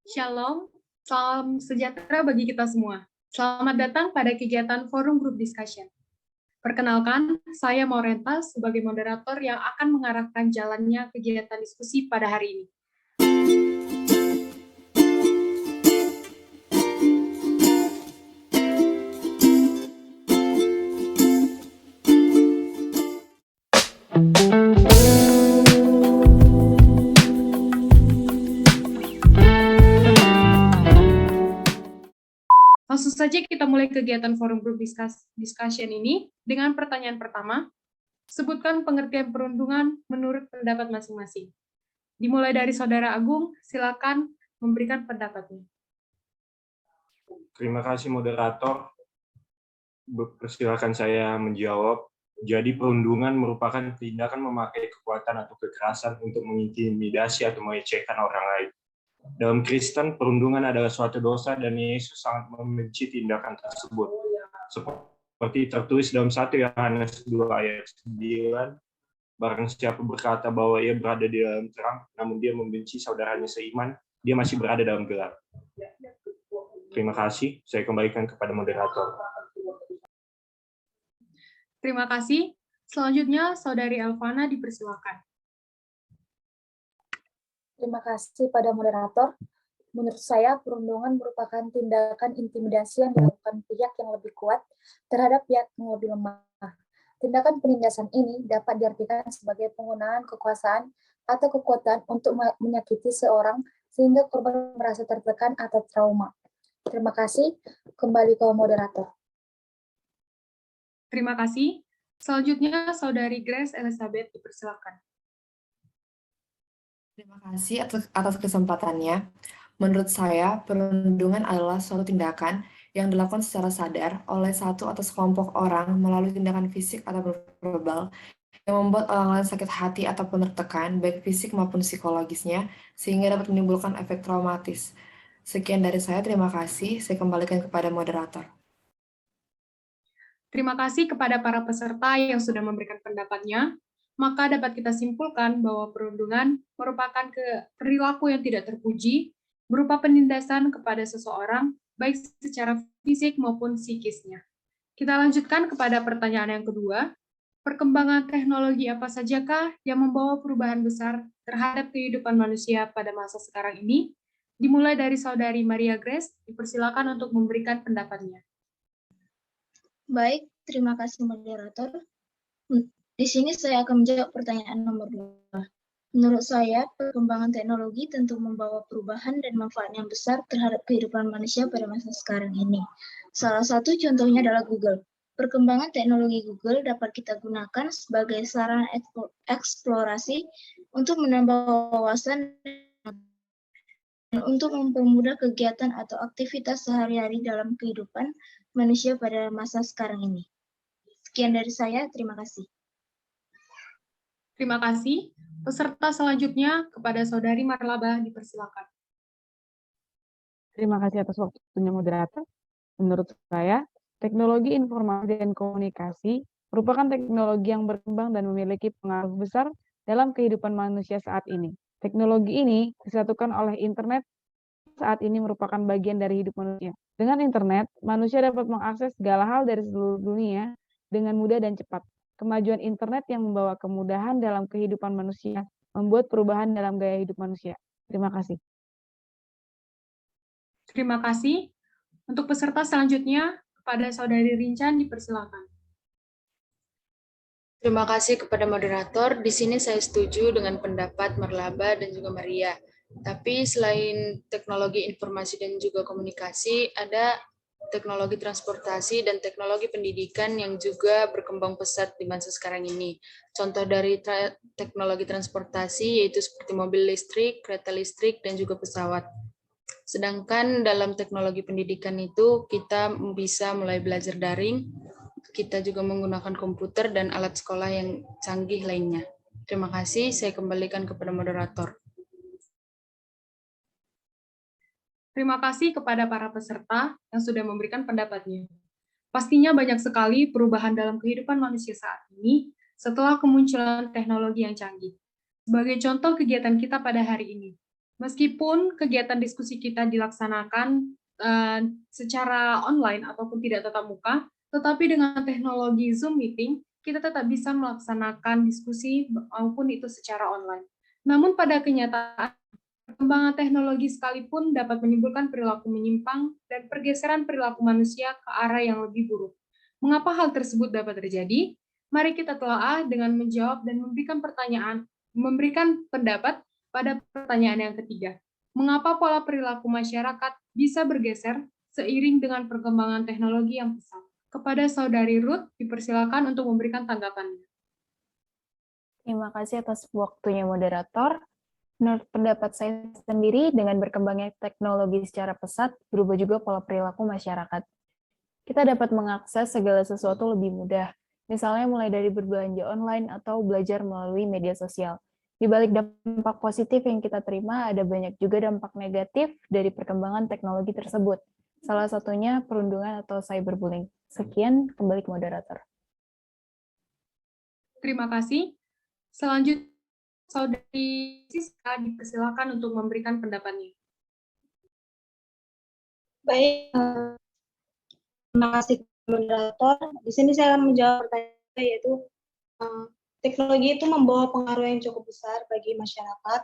Shalom, salam sejahtera bagi kita semua. Selamat datang pada kegiatan Forum Group Discussion. Perkenalkan, saya Maurenta sebagai moderator yang akan mengarahkan jalannya kegiatan diskusi pada hari ini. Langsung saja kita mulai kegiatan Forum Group Discussion ini dengan pertanyaan pertama. Sebutkan pengertian perundungan menurut pendapat masing-masing. Dimulai dari Saudara Agung, silakan memberikan pendapatnya. Terima kasih moderator. Persilakan saya menjawab. Jadi perundungan merupakan tindakan memakai kekuatan atau kekerasan untuk mengintimidasi atau melecehkan orang lain. Dalam Kristen, perundungan adalah suatu dosa dan Yesus sangat membenci tindakan tersebut. Seperti tertulis dalam 1 Yohanes 2 ayat 9, barang siapa berkata bahwa ia berada di dalam terang, namun dia membenci saudaranya seiman, dia masih berada dalam gelap. Terima kasih, saya kembalikan kepada moderator. Terima kasih. Selanjutnya, Saudari Elvana dipersilakan. Terima kasih pada moderator. Menurut saya, perundungan merupakan tindakan intimidasi yang dilakukan pihak yang lebih kuat terhadap pihak yang lebih lemah. Tindakan penindasan ini dapat diartikan sebagai penggunaan kekuasaan atau kekuatan untuk menyakiti seorang sehingga korban merasa tertekan atau trauma. Terima kasih. Kembali ke moderator. Terima kasih. Selanjutnya, Saudari Grace Elizabeth dipersilakan. Terima kasih atas kesempatannya. Menurut saya, perundungan adalah suatu tindakan yang dilakukan secara sadar oleh satu atau sekelompok orang melalui tindakan fisik atau verbal yang membuat orang lain sakit hati ataupun tertekan, baik fisik maupun psikologisnya, sehingga dapat menimbulkan efek traumatis. Sekian dari saya, terima kasih. Saya kembalikan kepada moderator. Terima kasih kepada para peserta yang sudah memberikan pendapatnya. Maka dapat kita simpulkan bahwa perundungan merupakan perilaku yang tidak terpuji, berupa penindasan kepada seseorang, baik secara fisik maupun psikisnya. Kita lanjutkan kepada pertanyaan yang kedua. Perkembangan teknologi apa sajakah yang membawa perubahan besar terhadap kehidupan manusia pada masa sekarang ini? Dimulai dari Saudari Maria Grace, dipersilakan untuk memberikan pendapatnya. Baik, terima kasih moderator. Di sini saya akan menjawab pertanyaan nomor 2. Menurut saya, perkembangan teknologi tentu membawa perubahan dan manfaat yang besar terhadap kehidupan manusia pada masa sekarang ini. Salah satu contohnya adalah Google. Perkembangan teknologi Google dapat kita gunakan sebagai sarana eksplorasi untuk menambah wawasan dan untuk mempermudah kegiatan atau aktivitas sehari-hari dalam kehidupan manusia pada masa sekarang ini. Sekian dari saya, terima kasih. Terima kasih. Peserta selanjutnya kepada Saudari Marlaba, dipersilakan. Terima kasih atas waktunya moderator. Menurut saya, teknologi informasi dan komunikasi merupakan teknologi yang berkembang dan memiliki pengaruh besar dalam kehidupan manusia saat ini. Teknologi ini disatukan oleh internet saat ini merupakan bagian dari hidup manusia. Dengan internet, manusia dapat mengakses segala hal dari seluruh dunia dengan mudah dan cepat. Kemajuan internet yang membawa kemudahan dalam kehidupan manusia membuat perubahan dalam gaya hidup manusia. Terima kasih. Terima kasih. Untuk peserta selanjutnya, kepada Saudari Rincan dipersilakan. Terima kasih kepada moderator. Di sini saya setuju dengan pendapat Marlaba dan juga Maria. Tapi selain teknologi informasi dan juga komunikasi, ada teknologi transportasi dan teknologi pendidikan yang juga berkembang pesat di masa sekarang ini. Contoh dari teknologi transportasi yaitu seperti mobil listrik, kereta listrik, dan juga pesawat. Sedangkan dalam teknologi pendidikan itu kita bisa mulai belajar daring, kita juga menggunakan komputer dan alat sekolah yang canggih lainnya. Terima kasih, saya kembalikan kepada moderator. Terima kasih kepada para peserta yang sudah memberikan pendapatnya. Pastinya banyak sekali perubahan dalam kehidupan manusia saat ini setelah kemunculan teknologi yang canggih. Sebagai contoh kegiatan kita pada hari ini, Meskipun kegiatan diskusi kita dilaksanakan secara online ataupun tidak tatap muka, tetapi dengan teknologi Zoom meeting, kita tetap bisa melaksanakan diskusi maupun itu secara online. Namun pada kenyataan, perkembangan teknologi sekalipun dapat menimbulkan perilaku menyimpang dan pergeseran perilaku manusia ke arah yang lebih buruk. Mengapa hal tersebut dapat terjadi? Mari kita telaah dengan menjawab dan memberikan pendapat pada pertanyaan yang ketiga. Mengapa pola perilaku masyarakat bisa bergeser seiring dengan perkembangan teknologi yang pesat? Kepada Saudari Ruth, dipersilakan untuk memberikan tanggapannya. Terima kasih atas waktunya moderator. Menurut pendapat saya sendiri, dengan berkembangnya teknologi secara pesat, berubah juga pola perilaku masyarakat. Kita dapat mengakses segala sesuatu lebih mudah, misalnya mulai dari berbelanja online atau belajar melalui media sosial. Di balik dampak positif yang kita terima, ada banyak juga dampak negatif dari perkembangan teknologi tersebut. Salah satunya perundungan atau cyberbullying. Sekian, kembali ke moderator. Terima kasih. Selanjutnya, Saudari Siska dipersilakan untuk memberikan pendapatnya. Baik, terima kasih moderator. Di sini saya akan menjawab pertanyaan, yaitu teknologi itu membawa pengaruh yang cukup besar bagi masyarakat,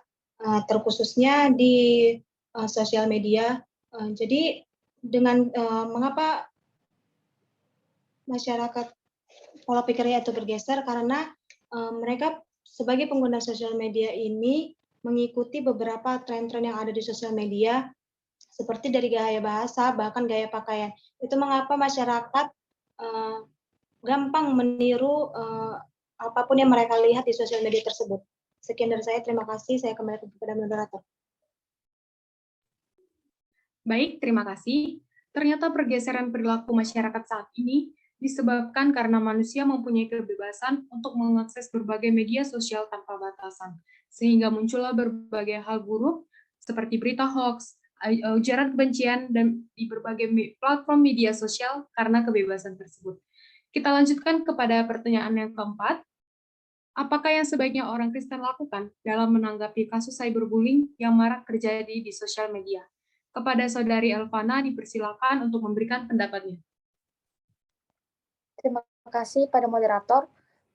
terkhususnya di sosial media. Jadi dengan mengapa masyarakat pola pikirnya itu bergeser, karena mereka sebagai pengguna sosial media ini mengikuti beberapa tren-tren yang ada di sosial media, seperti dari gaya bahasa, bahkan gaya pakaian. Itu mengapa masyarakat gampang meniru apapun yang mereka lihat di sosial media tersebut. Sekian dari saya, terima kasih. Saya kembali kepada moderator. Baik, terima kasih. Ternyata pergeseran perilaku masyarakat saat ini disebabkan karena manusia mempunyai kebebasan untuk mengakses berbagai media sosial tanpa batasan, sehingga muncullah berbagai hal buruk seperti berita hoax, ujaran kebencian, dan di berbagai platform media sosial karena kebebasan tersebut. Kita lanjutkan kepada pertanyaan yang keempat. Apakah yang sebaiknya orang Kristen lakukan dalam menanggapi kasus cyberbullying yang marak terjadi di sosial media? Kepada Saudari Elvana dipersilakan untuk memberikan pendapatnya. Terima kasih pada moderator.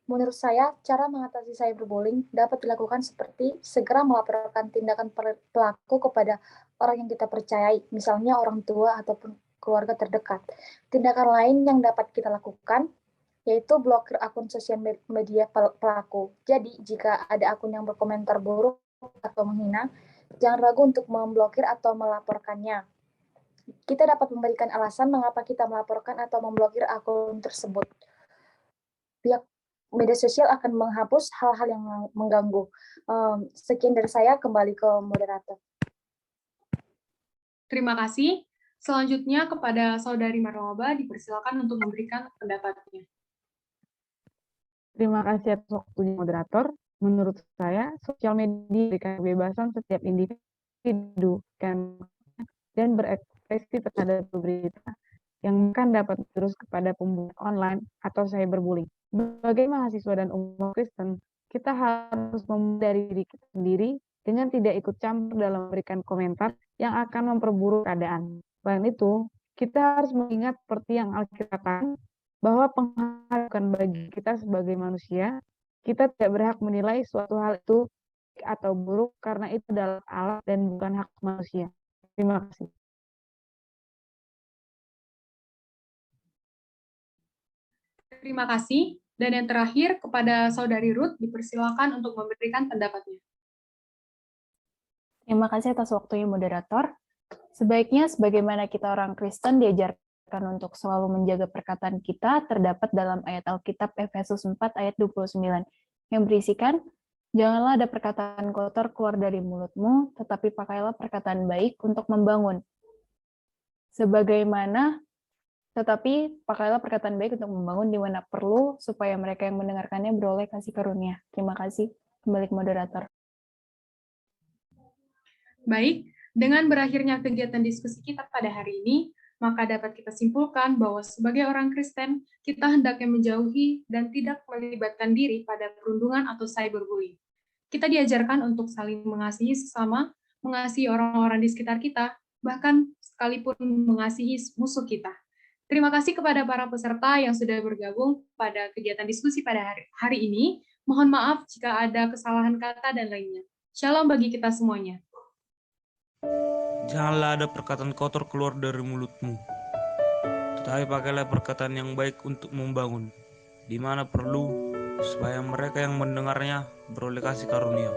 Menurut saya, cara mengatasi cyberbullying dapat dilakukan seperti segera melaporkan tindakan pelaku kepada orang yang kita percayai, misalnya orang tua ataupun keluarga terdekat. Tindakan lain yang dapat kita lakukan yaitu blokir akun sosial media pelaku. Jadi, jika ada akun yang berkomentar buruk atau menghina, jangan ragu untuk memblokir atau melaporkannya. Kita dapat memberikan alasan mengapa kita melaporkan atau memblokir akun tersebut. Pihak media sosial akan menghapus hal-hal yang mengganggu. Sekian dari saya, kembali ke moderator. Terima kasih. Selanjutnya kepada Saudari Marwaba dipersilakan untuk memberikan pendapatnya. Terima kasih atas waktunya moderator. Menurut saya, sosial media memberikan kebebasan setiap individu dan berekspresi terhadap berita yang akan dapat terus kepada pembunuhan online atau cyberbullying. Sebagai mahasiswa dan umat Kristen, kita harus memulai diri kita sendiri dengan tidak ikut campur dalam memberikan komentar yang akan memperburuk keadaan. Selain itu, kita harus mengingat seperti yang Alkitab katakan, bahwa penghargaan bagi kita sebagai manusia, kita tidak berhak menilai suatu hal itu baik atau buruk karena itu adalah Allah dan bukan hak manusia. Terima kasih. Terima kasih. Dan yang terakhir, kepada Saudari Ruth, dipersilakan untuk memberikan pendapatnya. Terima kasih atas waktunya moderator. Sebaiknya sebagaimana kita orang Kristen diajarkan untuk selalu menjaga perkataan kita, terdapat dalam ayat Alkitab Efesus 4 ayat 29 yang berisikan, janganlah ada perkataan kotor keluar dari mulutmu, tetapi pakailah perkataan baik untuk membangun. Tetapi pakailah perkataan baik untuk membangun di mana perlu, supaya mereka yang mendengarkannya beroleh kasih karunia. Terima kasih. Kembali ke moderator. Baik, dengan berakhirnya kegiatan diskusi kita pada hari ini, maka dapat kita simpulkan bahwa sebagai orang Kristen, kita hendaknya menjauhi dan tidak melibatkan diri pada perundungan atau cyberbullying. Kita diajarkan untuk saling mengasihi sesama, mengasihi orang-orang di sekitar kita, bahkan sekalipun mengasihi musuh kita. Terima kasih kepada para peserta yang sudah bergabung pada kegiatan diskusi pada hari ini. Mohon maaf jika ada kesalahan kata dan lainnya. Shalom bagi kita semuanya. Janganlah ada perkataan kotor keluar dari mulutmu, tetapi pakailah perkataan yang baik untuk membangun, di mana perlu, supaya mereka yang mendengarnya beroleh kasih karunia.